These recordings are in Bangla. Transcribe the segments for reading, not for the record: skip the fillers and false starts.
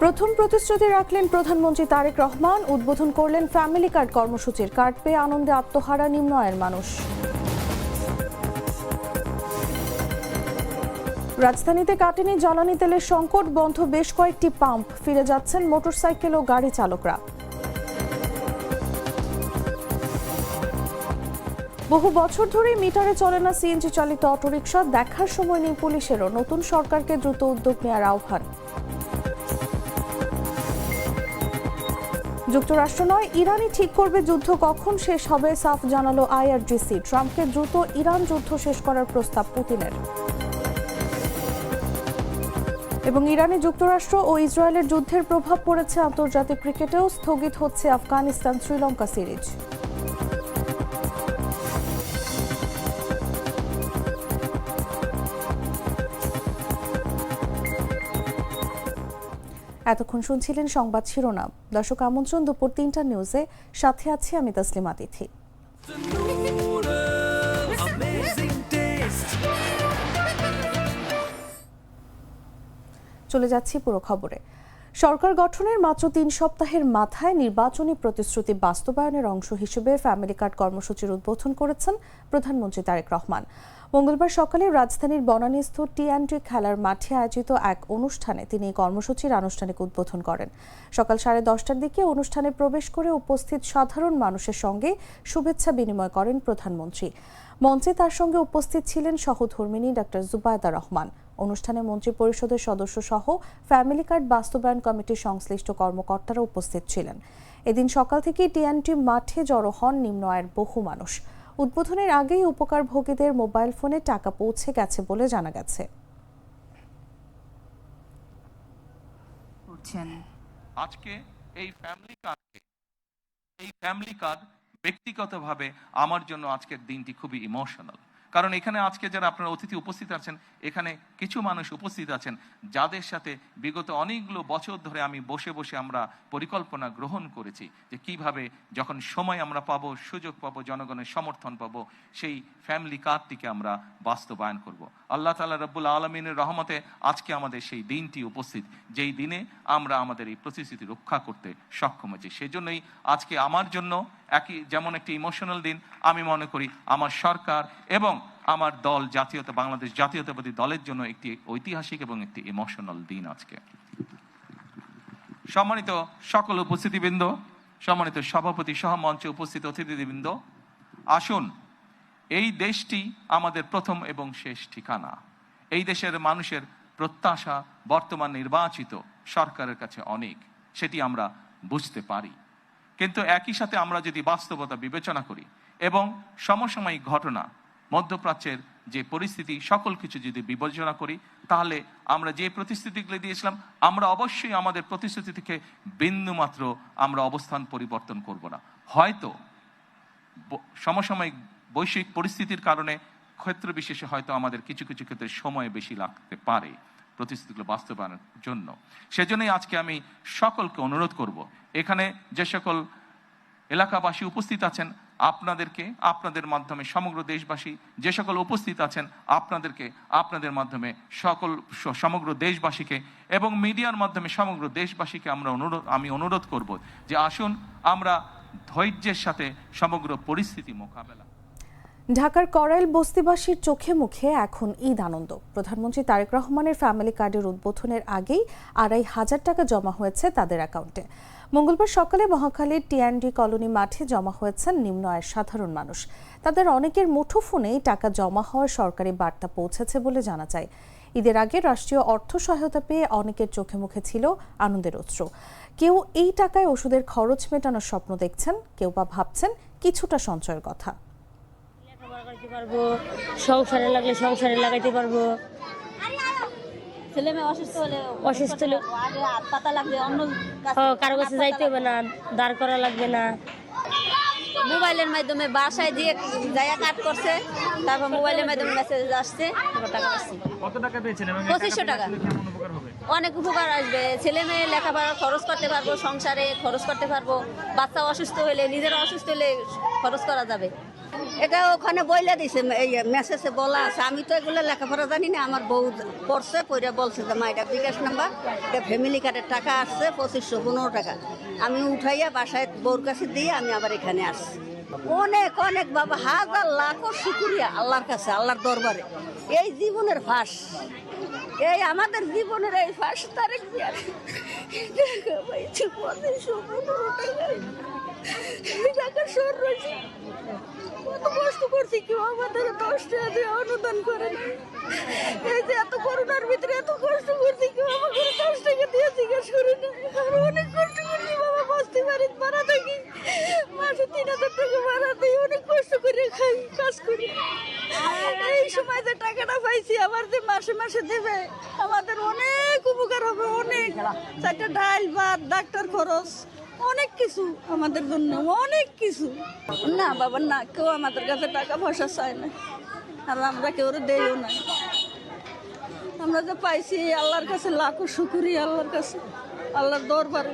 প্রথম প্রতিশ্রুতি রাখলেন প্রধানমন্ত্রী তারেক রহমান, উদ্বোধন করলেন ফ্যামিলি কার্ড কর্মসূচির। কার্ড পেয়ে আনন্দে আত্মহারা নিম্ন আয়ের মানুষ। রাজধানীতে কাটেনি জ্বালানি তেলের সংকট, বন্ধ বেশ কয়েকটি পাম্প, ফিরে যাচ্ছেন মোটরসাইকেল ও গাড়ি চালকরা। বহু বছর ধরেই মিটারে চলে না সিএনজি চালিত অটোরিকশা, দেখার সময় নেই পুলিশেরও। নতুন সরকারকে দ্রুত উদ্যোগ নেওয়ার আহ্বান। যুক্তরাষ্ট্র নয়, ইরানই ঠিক করবে যুদ্ধ কখন শেষ হবে, সাফ জানালো আইআরজিসি। ট্রাম্পকে দ্রুত ইরান যুদ্ধ শেষ করার প্রস্তাব পুতিনের। এবং ইরানে যুক্তরাষ্ট্র ও ইসরায়েলের যুদ্ধের প্রভাব পড়েছে আন্তর্জাতিক ক্রিকেটেও, স্থগিত হচ্ছে আফগানিস্তান শ্রীলঙ্কা সিরিজ। এতক্ষণ শুনছিলেন সংবাদ শিরোনাম। দর্শক, আমন্ত্রণ দুপুর ৩টা নিউজে, সাথে আছি আমি তাসলিমা তিথি। চলে যাচ্ছি পুরো খবরে। সরকার গঠনের মাত্র ৩ সপ্তাহের মাথায় নির্বাচনী প্রতিশ্রুতি বাস্তবায়নের অংশ হিসেবে ফ্যামিলি কার্ড কর্মসূচির উদ্বোধন করেছেন প্রধানমন্ত্রী তারেক রহমান। মঙ্গলবার সকালে রাজধানীর বনানীস্থ টি&টি খেলার মাঠে আয়োজিত এক অনুষ্ঠানে তিনি এই কর্মসূচির আনুষ্ঠানিক উদ্বোধন করেন। সকাল 10:30টার দিকে অনুষ্ঠানে প্রবেশ করে উপস্থিত সাধারণ মানুষের সঙ্গে শুভেচ্ছা বিনিময় করেন প্রধানমন্ত্রী। মঞ্চে তার সঙ্গে উপস্থিত ছিলেন সহধর্মিণী ডাক্তার জুবায়দা রহমান। অনুষ্ঠানে মন্ত্রী পরিষদের সদস্য সহ ফ্যামিলি কার্ড বাস্তবায়ন কমিটির সংশ্লিষ্ট কর্মকর্তারা উপস্থিত ছিলেন। এদিন সকাল থেকেই টি&টি মাঠে জড়ো হন নিম্ন আয়ের বহু মানুষ। উদ্বোধনের আগেই উপকারভোগীদের মোবাইল ফোনে টাকা পৌঁছে গেছে বলে জানা গেছে। আজকে এই ফ্যামিলি কার্ড ব্যক্তিগতভাবে আমার জন্য আজকের দিনটি খুবই ইমোশনাল। কারণ এখানে আজকে যারা আপনারা অতিথি উপস্থিত আছেন, এখানে কিছু মানুষ উপস্থিত আছেন যাদের সাথে বিগত অনেকগুলো বছর ধরে আমি বসে বসে আমরা পরিকল্পনা গ্রহণ করেছি যে কিভাবে যখন সময় আমরা পাবো, সুযোগ পাবো, জনগণের সমর্থন পাবো, সেই ফ্যামিলি কার্ডটিকে আমরা বাস্তবায়ন করব। আল্লাহ তাআলা রব্বুল আলামিনের রহমতে আজকে আমাদের সেই দিনটি উপস্থিত, যেই দিনে আমরা আমাদের এই প্রতিশ্রুতি রক্ষা করতে সক্ষম হয়েছি। সেজন্যই আজকে আমার জন্য যেমন একটি ইমোশনাল দিন, আমি মনে করি আমার সরকার এবং আমার দল বাংলাদেশ জাতীয়তাবাদী দলের জন্য একটি ঐতিহাসিক এবং একটি ইমোশনাল দিন আজকে। সম্মানিত সকল উপস্থিতিবৃন্দ, সম্মানিত সভাপতি সহ মঞ্চে উপস্থিত অতিথিবৃন্দ, আসুন, এই দেশটি আমাদের প্রথম এবং শেষ ঠিকানা। এই দেশের মানুষের প্রত্যাশা বর্তমান নির্বাচিত সরকারের কাছে অনেক, সেটি আমরা বুঝতে পারি। কিন্তু একই সাথে আমরা যদি বাস্তবতা বিবেচনা করি এবং সমসাময়িক ঘটনা, মধ্যপ্রাচ্যের যে পরিস্থিতি, সকল কিছু যদি বিবেচনা করি, তাহলে আমরা যে প্রতিশ্রুতিগুলি দিয়েছিলাম, আমরা অবশ্যই আমাদের প্রতিশ্রুতি থেকে বিন্দুমাত্র আমরা অবস্থান পরিবর্তন করব না। হয়তো সমসাময়িক বৈশ্বিক পরিস্থিতির কারণে ক্ষেত্র বিশেষে হয়তো আমাদের কিছু কিছু ক্ষেত্রে সময় বেশি লাগতে পারে প্রতিশ্রুতিগুলো বাস্তবায়নের জন্য। সেজন্যই আজকে আমি সকলকে অনুরোধ করব, এখানে যে সকল এলাকাবাসী উপস্থিত আছেন, আপনাদের মাধ্যমে সমগ্র দেশবাসী যে সকল উপস্থিত আছেন, আপনাদের মাধ্যমে সমগ্র দেশবাসীকে এবং মিডিয়ার মাধ্যমে সমগ্র দেশবাসীকে আমি অনুরোধ করব যে আসুন আমরা ধৈর্যের সাথে সমগ্র পরিস্থিতি মোকাবেলা। ঢাকার করাইল বস্তিবাসীর চোখে মুখে এখন ঈদ আনন্দ। প্রধানমন্ত্রী তারেক রহমানের ফ্যামিলি কার্ডের উদ্বোধনের আগেই 2,500 টাকা জমা হয়েছে তাদের অ্যাকাউন্টে। মঙ্গলবার সকালে মহাখালীর টি&টি কলোনি মাঠে জমা হয়েছেন নিম্ন আয়ের সাধারণ মানুষ। তাদের অনেকের মুঠোফোনেই টাকা জমা হওয়ার সরকারি বার্তা পৌঁছেছে বলে জানা যায়। ঈদের আগে রাষ্ট্রীয় অর্থ সহায়তা পেয়ে অনেকের চোখে মুখে ছিল আনন্দের অশ্রু। কেউ এই টাকায় ওষুধের খরচ মেটানোর স্বপ্ন দেখছেন, কেউ বা ভাবছেন কিছুটা সঞ্চয়ের কথা। সংসারে লাগলে সংসারে লাগাইতে পারবো, ছেলে মেয়ে অসুস্থ হলে হাত পাতা লাগবে, অন্য কারো কাছে যাইতে হবে না, দাঁড় করা লাগবে না। মোবাইলের মাধ্যমে বাসায় দিয়ে জায়গা কাট করছে, তারপর মোবাইলের মাধ্যমে মেসেজ আসছে, টাকা আসছে। কত টাকা পেয়েছেন? 2500 টাকা। অনেক উপকার আসবে, ছেলে মেয়ে লেখাপড়া খরচ করতে পারবো, সংসারে খরচ করতে পারবো, বাচ্চা অসুস্থ হলে, নিজেরা অসুস্থ হলে খরচ করা যাবে। এটা ওখানে বইলা দিছে, এই মেসেজে বলা আছে। আমি তো এগুলো লেখাপড়া জানি না, আমার বউ পড়ছে, পড়ে বলছে যে মা এটা বিকাশ নাম্বার, এটা ফ্যামিলি কার্ডের টাকা আসছে 2515 টাকা। আমি উঠাইয়া বাসায় বউর কাছে দিয়ে আমি আবার এখানে আসছি। অনেক অনেক বাবা, হাজার লাখো শুকরিয়া আল্লাহর কাছে, আল্লাহর দরবারে। এই জীবনের ফাঁস, এই আমাদের জীবনের এই ফাঁস তারেক জিয়ার টাকা পাইছে 2515 টাকা সর রয়েছে। কত কষ্ট করছি, কেউ আমাদের 10 টাকা দিয়ে অনুদান করে না। এই যে এত করোনার ভিতরে এত কষ্ট করছি, কেউ আমাকে 10 টাকা দিয়ে জিজ্ঞেস করে না। আমরা অনেক কষ্ট করছি বাবা, বস্তি বাড়িতে ভাড়া থাকি, মাসে 3000 টাকা ভাড়া দিই, অনেক কষ্ট করে খাই, কাজ করি। এই সময় যে টাকাটা পাইছি আবার যে মাসে মাসে দেবে, আমাদের অনেক উপকার হবে। অনেক 4টা ডাল, ভাত, ডাক্তার খরচ, অনেক কিছু আমাদের জন্য, অনেক কিছু। না বাবা না, কেউ আমাদের কাছে টাকা পয়সা চায় না, আর আমরা কেউ দেইও না। আমরা যে পাইছি আল্লাহর কাছে লাখো শুকরিয়া, আল্লাহর কাছে, আল্লাহর দরবারে।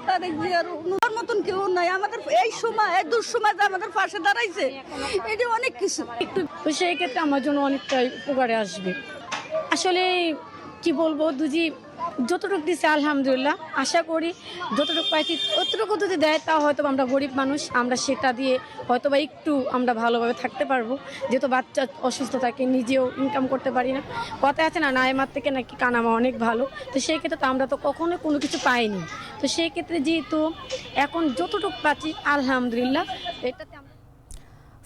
তারেক জিয়ার ওনার মতন কেউ নাই আমাদের। এই সময়, এই দুঃসময় যে আমাদের পাশে দাঁড়াইছে, এটা অনেক কিছু। একটু সেই ক্ষেত্রে আমার জন্য অনেকটাই উপকারে আসবে। আসলে কি বলবো, দুজি যতটুকু দিচ্ছে আলহামদুলিল্লাহ, আশা করি যতটুকু পাইছি ততটুকু যদি দেয়, তা হয়তো আমরা গরিব মানুষ, আমরা সেটা দিয়ে হয়তো বা একটু আমরা ভালোভাবে থাকতে পারবো। যেহেতু বাচ্চা অসুস্থ থাকে, নিজেও ইনকাম করতে পারি না। কথা আছে না, নাইমার থেকে নাকি কানামা অনেক ভালো। তো সেই ক্ষেত্রে তো আমরা তো কখনো কোনো কিছু পাইনি। তো সেই ক্ষেত্রে যেহেতু এখন যতটুকু পাচ্ছি আলহামদুলিল্লাহ, এটাতে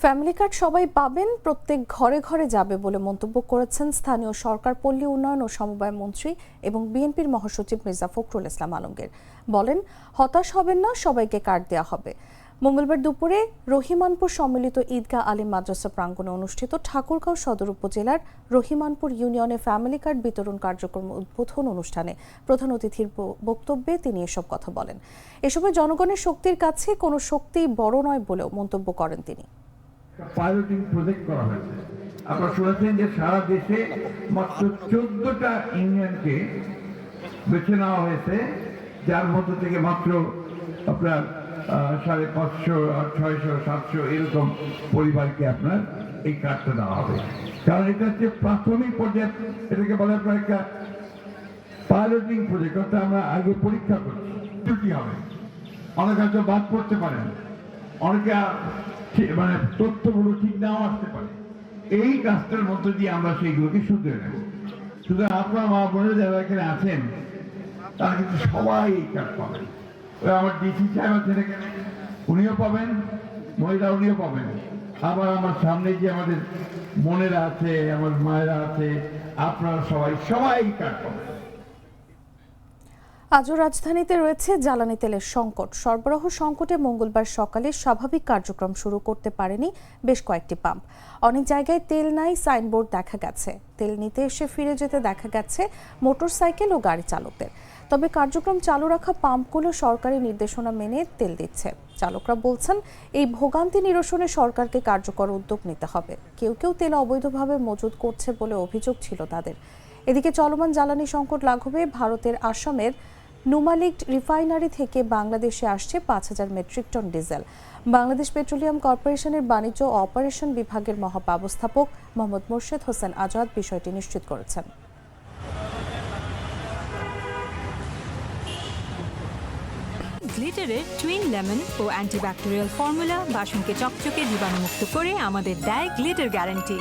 ফ্যামিলি কার্ড সবাই পাবেন, প্রত্যেক ঘরে ঘরে যাবে বলে মন্তব্য করেছেন স্থানীয় সরকার, পল্লী উন্নয়ন ও সমবায় মন্ত্রী এবং বিএনপির মহাসচিব মির্জা ফখরুল ইসলাম আলমগীর। বলেন, হতাশ হবেন না, সবাইকে কার্ড দেওয়া হবে। মঙ্গলবার দুপুরে রহিমানপুর সম্মিলিত ঈদগাহ আলিম মাদ্রাসা প্রাঙ্গণে অনুষ্ঠিত ঠাকুরগাঁও সদর উপজেলার রহিমানপুর ইউনিয়নে ফ্যামিলি কার্ড বিতরণ কার্যক্রম উদ্বোধন অনুষ্ঠানে প্রধান অতিথির বক্তব্যে তিনি এসব কথা বলেন। এ সময় জনগণের শক্তির কাছে কোনো শক্তি বড় নয় বলেও মন্তব্য করেন তিনি। পাইলটিং প্রজেক্ট করা হয়েছে। আপনারা শুনেছেন যে সারা দেশে মাত্র 14টা ইউনিয়নকে বেছে নেওয়া হয়েছে, যার মধ্যে থেকে মাত্র আপনার 550, 600, 700 এরকম পরিবারকে আপনার এই কার্ডটা দেওয়া হবে। কারণ এটা হচ্ছে প্রাথমিক পর্যায়ে, এটাকে বলে আপনার একটা পাইলটিং প্রজেক্ট, অর্থাৎ আমরা আগে পরীক্ষা করছি। ত্রুটি হবে, অনেক হয়তো বাদ পড়তে পারেন, অনেকে মানে তথ্যগুলো ঠিক নাও আসতে পারে। এই কাজটার মধ্য দিয়ে আমরা সেইগুলোকে শুধরে নেব। শুধু আপনার মা বোনের যারা এখানে আছেন তারা কিন্তু সবাই এই কাজ পাবেন। আমার ডিসি সাহেব আছেন এখানে, উনিও পাবেন, মহিলা উনিও পাবেন। আবার আমার সামনে যে আমাদের বোনেরা আছে, আমার মায়েরা আছে, আপনারা সবাই এই কাজ পাবেন। আজও রাজধানীতে রয়েছে জ্বালানি তেলের সংকট। সরবরাহ সংকটে মঙ্গলবার সকালে স্বাভাবিক কার্যক্রম শুরু করতে পারেনি বেশ কয়েকটি পাম্প। অনেক জায়গায় তেল নাই সাইনবোর্ড দেখা গেছে। তেল নিতে এসে ফিরে যেতে দেখা গেছে মোটরসাইকেল ও গাড়ি চালকদের। তবে কার্যক্রম চালু রাখা পাম্পগুলো সরকারি নির্দেশনা মেনে তেল দিচ্ছে। চালকরা বলছেন, এই ভোগান্তি নিরসনে সরকারকে কার্যকর উদ্যোগ নিতে হবে। কেউ কেউ তেল অবৈধভাবে মজুত করছে বলে অভিযোগ ছিল তাদের। এদিকে চলমান জ্বালানি সংকট লাঘবে ভারতের আসামের নুমালিগড রিফাইনারি থেকে বাংলাদেশে আসছে 5000 metric ton diesel. Bangladesh petroleum কর্পোরেশনের বাণিজ্য ও অপারেশন বিভাগের মহাব্যবস্থাপক মোহাম্মদ মোর্শেদ হোসেন আজাদ বিষয়টি নিশ্চিত করেছেন। গ্লিটারের টুইন লেমন ও অ্যান্টিব্যাকটেরিয়াল ফর্মুলা বাসনকে চকচকে জীবাণুমুক্ত করে আমাদের দেয় গ্লিটার গ্যারান্টি।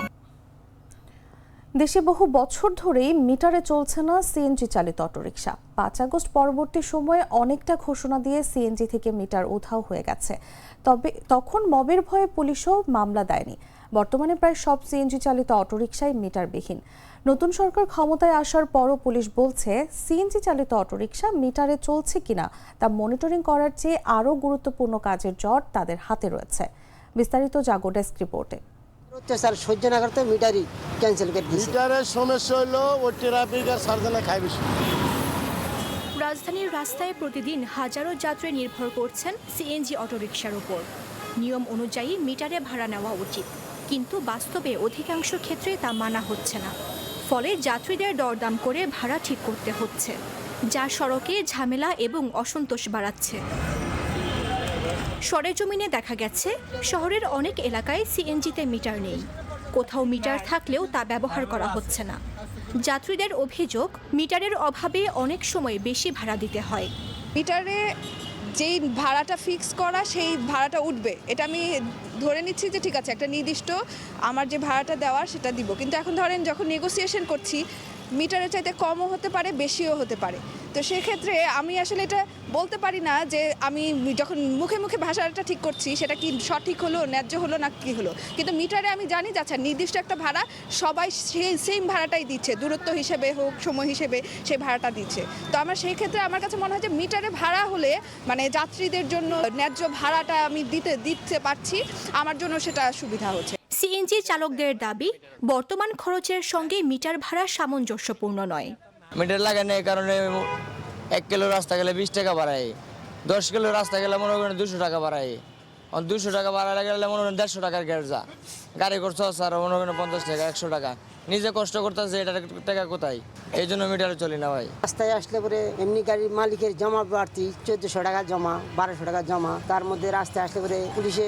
দেশে বহু বছর ধরেই মিটারে চলছে না সিএনজি চালিত অটোরিকশা। 5 আগস্ট পরবর্তী সময়ে অনেকটা ঘোষণা দিয়ে সিএনজি থেকে মিটার উধাও হয়ে গেছে। তবে তখন মবের ভয়ে পুলিশও মামলা দেয়নি। বর্তমানে প্রায় সব সিএনজি চালিত অটোরিকশাই মিটারবিহীন। নতুন সরকার ক্ষমতায় আসার পরও পুলিশ বলছে, সিএনজি চালিত অটোরিকশা মিটারে চলছে কিনা তা মনিটরিং করার চেয়ে আরও গুরুত্বপূর্ণ কাজের জট তাদের হাতে রয়েছে। বিস্তারিত জাগো ডেস্ক রিপোর্টে। স্যার সহ্য না করতে মিটারই ক্যান্সেল করে দিয়েছে। মিটারের সমস্যা হলো ওই ট্রাফিক আর সার্জনা খায় বেশি। রাজধানীর রাস্তায় প্রতিদিন হাজারো যাত্রী নির্ভর করছেন সিএনজি অটোরিকশার উপর। নিয়ম অনুযায়ী মিটারে ভাড়া নেওয়া উচিত, কিন্তু বাস্তবে অধিকাংশ ক্ষেত্রে তা মানা হচ্ছে না। ফলে যাত্রীদের দরদাম করে ভাড়া ঠিক করতে হচ্ছে, যা সড়কে ঝামেলা এবং অসন্তোষ বাড়াচ্ছে। সরেজমিনে দেখা গেছে শহরের অনেক এলাকায় সিএনজিতে মিটার নেই, কোথাও মিটার থাকলেও তা ব্যবহার করা হচ্ছে না। যাত্রীদের অভিযোগ, মিটারের অভাবে অনেক সময় বেশি ভাড়া দিতে হয়। মিটারে যেই ভাড়াটা ফিক্স করা সেই ভাড়াটা উঠবে, এটা আমি ধরে নিচ্ছি যে ঠিক আছে একটা নির্দিষ্ট আমার যে ভাড়াটা দেওয়ার সেটা দিব, কিন্তু এখন ধরেন যখন নেগোসিয়েশন করছি মিটারের চাইতে কমও হতে পারে বেশিও হতে পারে। তো সেক্ষেত্রে আমি আসলে এটা বলতে পারি না যে আমি যখন মুখে মুখে ভাষাটা ঠিক করছি সেটা কি সঠিক হলো, ন্যায্য হলো না কি হলো, কিন্তু মিটারে আমি জানি যে আচ্ছা নির্দিষ্ট একটা ভাড়া সবাই সেই সেম ভাড়াটাই দিচ্ছে, দূরত্ব হিসেবে হোক সময় হিসেবে সেই ভাড়াটা দিচ্ছে। তো আমার সেই ক্ষেত্রে আমার কাছে মনে হয় যে মিটারে ভাড়া হলে মানে যাত্রীদের জন্য ন্যায্য ভাড়াটা আমি দিতে পারছি, আমার জন্য সেটা সুবিধা হচ্ছে। সিএনজি চালকদের দাবি, বর্তমান খরচের সঙ্গে মিটার ভাড়া সামঞ্জস্যপূর্ণ নয়। মিটার লাগানো এই কারণে 1 কিলো রাস্তা গেলে 20 টাকা বাড়ায়, 10 কিলো রাস্তা গেলে মনে করেন 200 টাকা বাড়ায়, 200 টাকা বাড়ালে গেলে মনে করেন 150 টাকার গ্যাস যা গাড়ি করছো স্যার মনে করেন 50 টাকা 100 টাকা নিজে কষ্ট করতেছে, এটা টাকা কোথায়? এই জন্য মিটারে চলি না ভাই। রাস্তায় আসলে পরে এমনি গাড়ির মালিকের জমা বাড়তি 1400 টাকা জমা, 1200 টাকা জমা, তার মধ্যে রাস্তায় আসলে পরে পুলিশে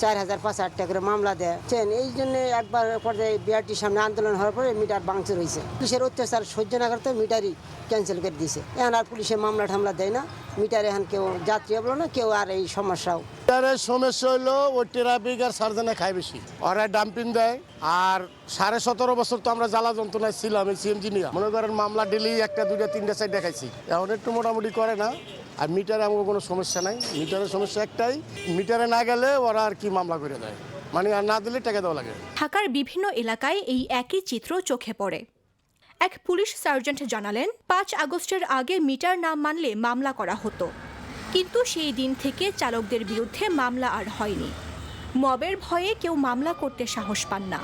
4000 5000 টাকা করে মামলা দেয়। এই জন্য একবার পর্যায়ে বিআরটির সামনে আন্দোলন হওয়ার পরে মিটার ভাঙচুর হয়েছে। পুলিশের অত্যাচার সহ্য না করতে মিটারই ক্যান্সেল করে দিয়েছে। এখন আর পুলিশে মামলা ঠামলা দেয় না, মিটার এখন কেউ যাত্রী বলো না কেউ আর এই সমস্যাও। মিটারের সমস্যা হইলো ওই ট্রাফিক আর সার্জনে খায় বেশি, ওরা ডাম্পিং দেয়। আর 17.5 বছর তো আমরা জ্বালা যন্ত্রণায় ছিলাম এই সিএনজি নিয়ে, মনে করেন মামলা ডেলি 1টা 2টা 3টা 4টা খাইছি, এখন একটু মোটামুটি করে না। আর মিটারে আমার কোনো সমস্যা নাই, মিটারের সমস্যা একটাই, মিটারে না গেলে ওরা আর কি মামলা করে দেয়, মানে আর না দিলে টাকা দেওয়া লাগে। ঢাকার বিভিন্ন এলাকায় এই একই চিত্র চোখে পড়ে। এক পুলিশ সার্জেন্ট জানালেন, 5 আগস্টের আগে মিটার না মানলে মামলা করা হতো, কিন্তু সেই দিন থেকে চালকদের বিরুদ্ধে মামলা আর হয়নি। মবের ভয়ে কেউ মামলা করতে সাহস পান না।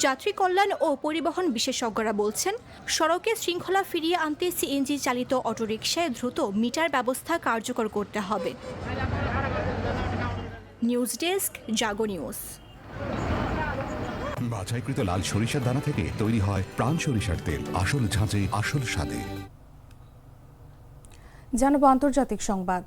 যাত্রী কল্যাণ ও পরিবহন বিশেষজ্ঞরা বলছেন, সড়কে শৃঙ্খলা ফিরিয়ে আনতে সিএনজি চালিত অটোরিকশায় দ্রুত মিটার ব্যবস্থা কার্যকর করতে হবে। নিউজ ডেস্ক, জাগো নিউজ। বাছাইকৃত লাল সরিষার দানা থেকে তৈরি হয় প্রাণ সরিষার তেল, আসল ঝাঁঝে আসল স্বাদে। জানাবো আন্তর্জাতিক সংবাদ।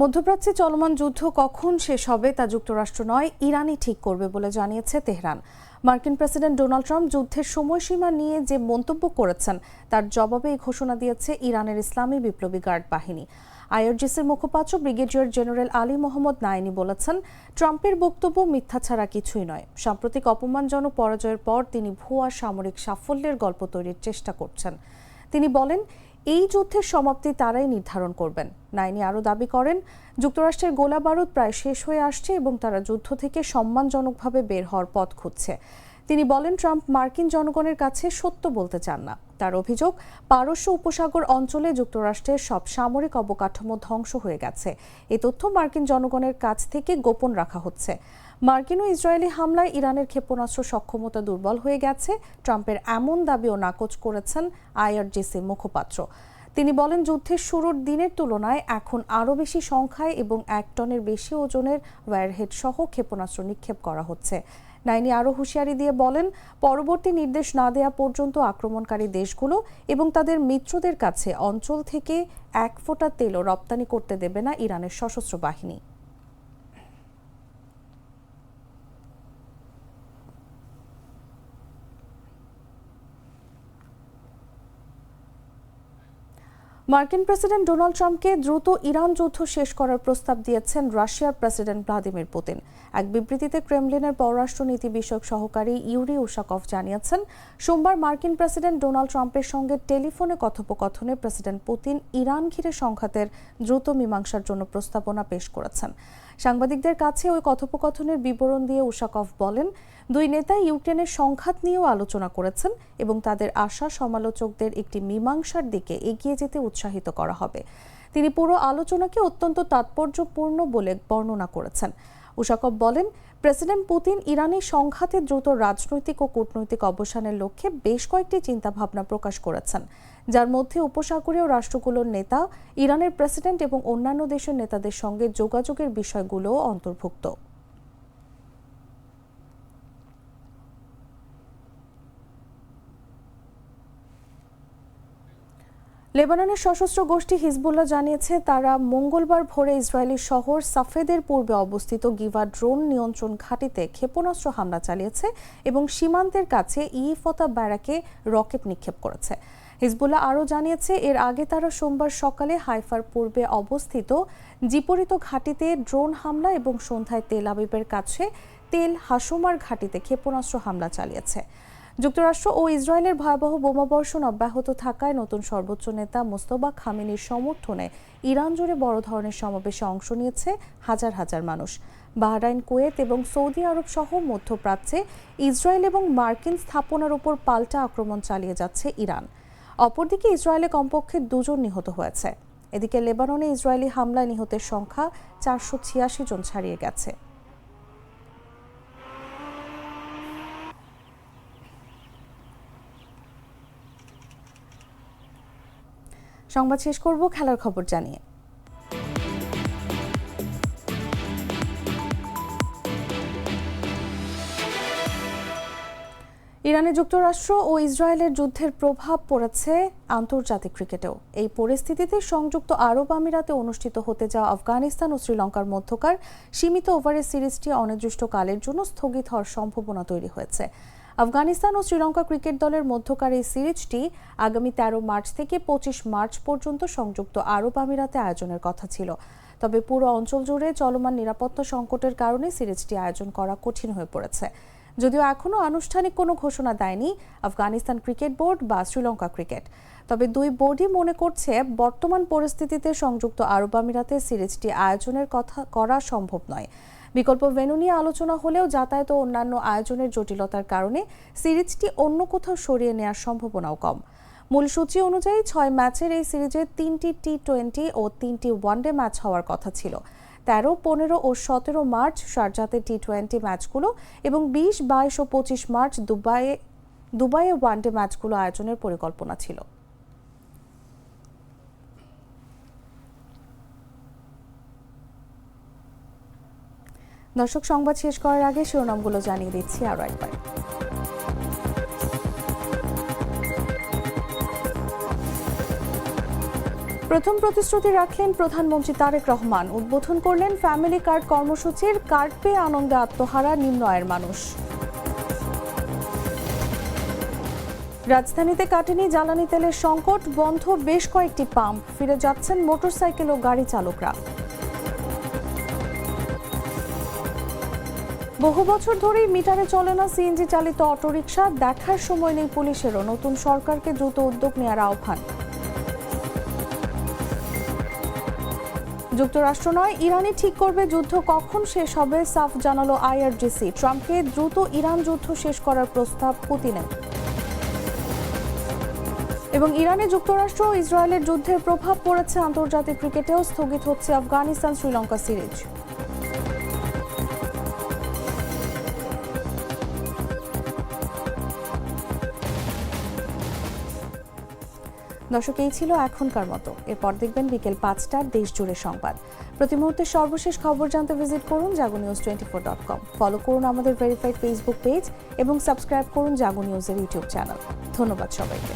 মধ্যপ্রাচ্যে চলমান যুদ্ধ কখন শেষ হবে তা যুক্তরাষ্ট্র নয়, ইরানই ঠিক করবে বলে জানিয়েছে তেহরান। মার্কিন প্রেসিডেন্ট ডোনাল্ড ট্রাম্প যুদ্ধের সময়সীমা নিয়ে যে মন্তব্য করেছেন তার জবাবে এই ঘোষণা দিয়েছে ইরানের ইসলামী বিপ্লবী গার্ড বাহিনী। আইআরজিসির মুখপাত্র ব্রিগেডিয়ার জেনারেল আলী মোহাম্মদ নাইনি বলেছেন, ট্রাম্পের বক্তব্য মিথ্যা ছাড়া কিছুই নয়। সাম্প্রতিক অপমানজনক পরাজয়ের পর তিনি ভুয়া সামরিক সাফল্যের গল্প তৈরির চেষ্টা করছেন। তিনি বলেন, এই যুদ্ধের সমাপ্তি তারাই নির্ধারণ করবেন। নাইনি আরও দাবি করেন, যুক্তরাষ্ট্রের গোলা বারুদ প্রায় শেষ হয়ে আসছে এবং তারা যুদ্ধ থেকে সম্মানজনকভাবে বের হওয়ার পথ খুঁজছে। তিনি বলেন, ট্রাম্প মার্কিন জনগণের কাছে সত্য বলতে চান না। তার অভিযোগ, পারস্য উপসাগর অঞ্চলে যুক্তরাষ্ট্রের সব সামরিক অবকাঠামো ধ্বংস হয়ে গেছে। এই তথ্য মার্কিন জনগণের কাছ থেকে গোপন রাখা হচ্ছে। মার্কিন ও ইসরায়েলি হামলায় ইরানের ক্ষেপণাস্ত্র সক্ষমতা দুর্বল হয়ে গেছে। ট্রাম্পের এমন দাবিও নাকচ করেছেন আইআরজিসির মুখপাত্র। তিনি বলেন, যুদ্ধের শুরুর দিনের তুলনায় এখন আরও বেশি সংখ্যায় এবং 1 টনের বেশি ওজনের ওয়্যারহেড সহ ক্ষেপণাস্ত্র নিক্ষেপ করা হচ্ছে। নাইনি আরও হুঁশিয়ারি দিয়ে বলেন, পরবর্তী নির্দেশ না দেয়া পর্যন্ত আক্রমণকারী দেশগুলো এবং তাদের মিত্রদের কাছে অঞ্চল থেকে 1 ফোঁটা তেলও রপ্তানি করতে দেবে না ইরানের সশস্ত্র বাহিনী। মার্কিন প্রেসিডেন্ট ডোনাল্ড ট্রাম্পকে দ্রুত ইরান যুদ্ধ শেষ করার প্রস্তাব দিয়েছেন রাশিয়ার প্রেসিডেন্ট ভ্লাদিমির পুতিন। এক বিবৃতিতে ক্রেমলিনের পররাষ্ট্রনীতি বিষয়ক সহকারী ইউরি উশাকভ জানিয়েছেন, সোমবার মার্কিন প্রেসিডেন্ট ডোনাল্ড ট্রাম্পের সঙ্গে টেলিফোনে কথোপকথনে প্রেসিডেন্ট পুতিন ইরান ঘিরে সংঘাতের দ্রুত মীমাংসার জন্য প্রস্তাবনা পেশ করেছেন। সাংবাদিকদের কাছে ওই কথোপকথনের বিবরণ দিয়ে উশাকভ বলেন, দুই নেতা ইউক্রেনের সংঘাত নিয়েও আলোচনা করেছেন এবং তাদের আশা সমালোচকদের একটি মীমাংসার দিকে এগিয়ে যেতে উৎসাহিত করা হবে। তিনি পুরো আলোচনাকে অত্যন্ত তাৎপর্যপূর্ণ বলে বর্ণনা করেছেন। উশাকভ বলেন, প্রেসিডেন্ট পুতিন ইরানের সংঘাতে দ্রুত রাজনৈতিক ও কূটনৈতিক অবসানের লক্ষ্যে বেশ কয়েকটি চিন্তাভাবনা প্রকাশ করেছেন, যার মধ্যে উপসাগরীয় রাষ্ট্রগুলোর নেতা, ইরানের প্রেসিডেন্ট এবং অন্যান্য দেশের নেতাদের সঙ্গে যোগাযোগের বিষয়গুলোও অন্তর্ভুক্ত। লেবাননের সশস্ত্র গোষ্ঠী হিজবুল্লাহ জানিয়েছে তারা মঙ্গলবার ভোরে ইসরায়েলি শহর সাফেদের পূর্বে অবস্থিত গিভা ড্রোন নিয়ন্ত্রণ ঘাঁটিতে ক্ষেপণাস্ত্র হামলা চালিয়েছে এবং সীমান্তের কাছে ইফতা ব্যারাকে রকেট নিক্ষেপ করেছে। হিজবুল্লাহ আরও জানিয়েছে এর আগে তারা সোমবার সকালে হাইফার পূর্বে অবস্থিত জিপরিত ঘাঁটিতে ড্রোন হামলা এবং সন্ধ্যায় তেল আবিবের কাছে তেল হাসুমার ঘাঁটিতে ক্ষেপণাস্ত্র হামলা চালিয়েছে। যুক্তরাষ্ট্র ও ইসরায়েলের ভয়াবহ বোমাবর্ষণ অব্যাহত থাকায় নতুন সর্বোচ্চ নেতা মোস্তফা খামেনির সমর্থনে ইরান জুড়ে বড় ধরনের সমাবেশে অংশ নিয়েছে হাজার হাজার মানুষ। বাহরাইন, কুয়েত এবং সৌদি আরব সহ মধ্যপ্রাচ্যে ইসরায়েল এবং মার্কিন স্থাপনার উপর পাল্টা আক্রমণ চালিয়ে যাচ্ছে ইরান। অপরদিকে ইসরায়েলে কমপক্ষে 2 জন নিহত হয়েছে। এদিকে লেবাননে ইসরায়েলি হামলায় নিহতের সংখ্যা 486 জন ছাড়িয়ে গেছে। সংবাদ শেষ করব খেলার খবর জানিয়ে। ইরানে যুক্তরাষ্ট্র ও ইসরায়েলের যুদ্ধের প্রভাব পড়েছে আন্তর্জাতিক ক্রিকেটেও। এই পরিস্থিতিতে সংযুক্ত আরব আমিরাতে অনুষ্ঠিত হতে যাওয়া আফগানিস্তান ও শ্রীলঙ্কার মধ্যকার সীমিত ওভারের সিরিজটি অনির্দিষ্টকালের জন্য স্থগিত হওয়ার সম্ভাবনা তৈরি হয়েছে। আফগানিস্তান ও শ্রীলঙ্কা ক্রিকেট দলের মধ্যকার এই সিরিজটি আগামী 13 মার্চ থেকে 25 মার্চ পর্যন্ত সংযুক্ত আরব আমিরাতে আয়োজনের কথা ছিল। তবে পুরো অঞ্চল জুড়ে চলমান নিরাপত্তা সংকটের কারণে সিরিজটি আয়োজন করা কঠিন হয়ে পড়েছে। যদিও এখনও আনুষ্ঠানিক কোনো ঘোষণা দেয়নি আফগানিস্তান ক্রিকেট বোর্ড বা শ্রীলঙ্কা ক্রিকেট, তবে দুই বোর্ডই মনে করছে বর্তমান পরিস্থিতিতে সংযুক্ত আরব আমিরাতে সিরিজটি আয়োজনের কথা করা সম্ভব নয়। বিকল্প ভেন্যু নিয়ে আলোচনা হলেও যাতায়াত ও অন্যান্য আয়োজনের জটিলতার কারণে সিরিজটি অন্য কোথাও সরিয়ে নেওয়ার সম্ভাবনাও কম। মূল সূচি অনুযায়ী 6 ম্যাচের এই সিরিজে 3টি টি-20 ও 3টি ওয়ানডে ম্যাচ হওয়ার কথা ছিল। 13, 15 ও 17 মার্চ শারজাতে টি-20 ম্যাচগুলো এবং 20, 22 ও 25 মার্চ দুবাইয়ে ওয়ানডে ম্যাচগুলো আয়োজনের পরিকল্পনা ছিল। দর্শক, সংবাদ শেষ করার আগে শিরোনামগুলো জানিয়ে দিচ্ছি আরও একবার। প্রথম প্রতিশ্রুতি রাখলেন প্রধানমন্ত্রী তারেক রহমান। উদ্বোধন করলেন ফ্যামিলি কার্ড কর্মসূচির। কার্ড পেয়ে আনন্দে আত্মহারা নিম্ন আয়ের মানুষ। রাজধানীতে কাটেনি জ্বালানি তেলের সংকট, বন্ধ বেশ কয়েকটি পাম্প। ফিরে যাচ্ছেন মোটরসাইকেল ও গাড়ি চালকরা। বহু বছর ধরেই মিটারে চলে না সিএনজি চালিত অটোরিকশা। দেখার সময় নেই পুলিশেরও। নতুন সরকারকে দ্রুত উদ্যোগ নেওয়ার আহ্বান। যুক্তরাষ্ট্র নয়, ইরানই ঠিক করবে যুদ্ধ কখন শেষ হবে, সাফ জানালো আইআরজিসি। ট্রাম্পকে দ্রুত ইরান যুদ্ধ শেষ করার প্রস্তাব পুতিনের। এবং ইরানে যুক্তরাষ্ট্র ও ইসরায়েলের যুদ্ধের প্রভাব পড়েছে আন্তর্জাতিক ক্রিকেটেও। স্থগিত হচ্ছে আফগানিস্তান শ্রীলঙ্কা সিরিজ। দর্শক, এই ছিল এখনকার মতো। এরপর দেখবেন বিকেল 5টার দেশ জুড়ে সংবাদ। প্রতি মুহূর্তে সর্বশেষ খবর জানতে ভিজিট করুন jagonews24.com। ফলো করুন আমাদের ভেরিফাইড ফেসবুক পেজ এবং সাবস্ক্রাইব করুন জাগো নিউজের ইউটিউব চ্যানেল। ধন্যবাদ সবাইকে।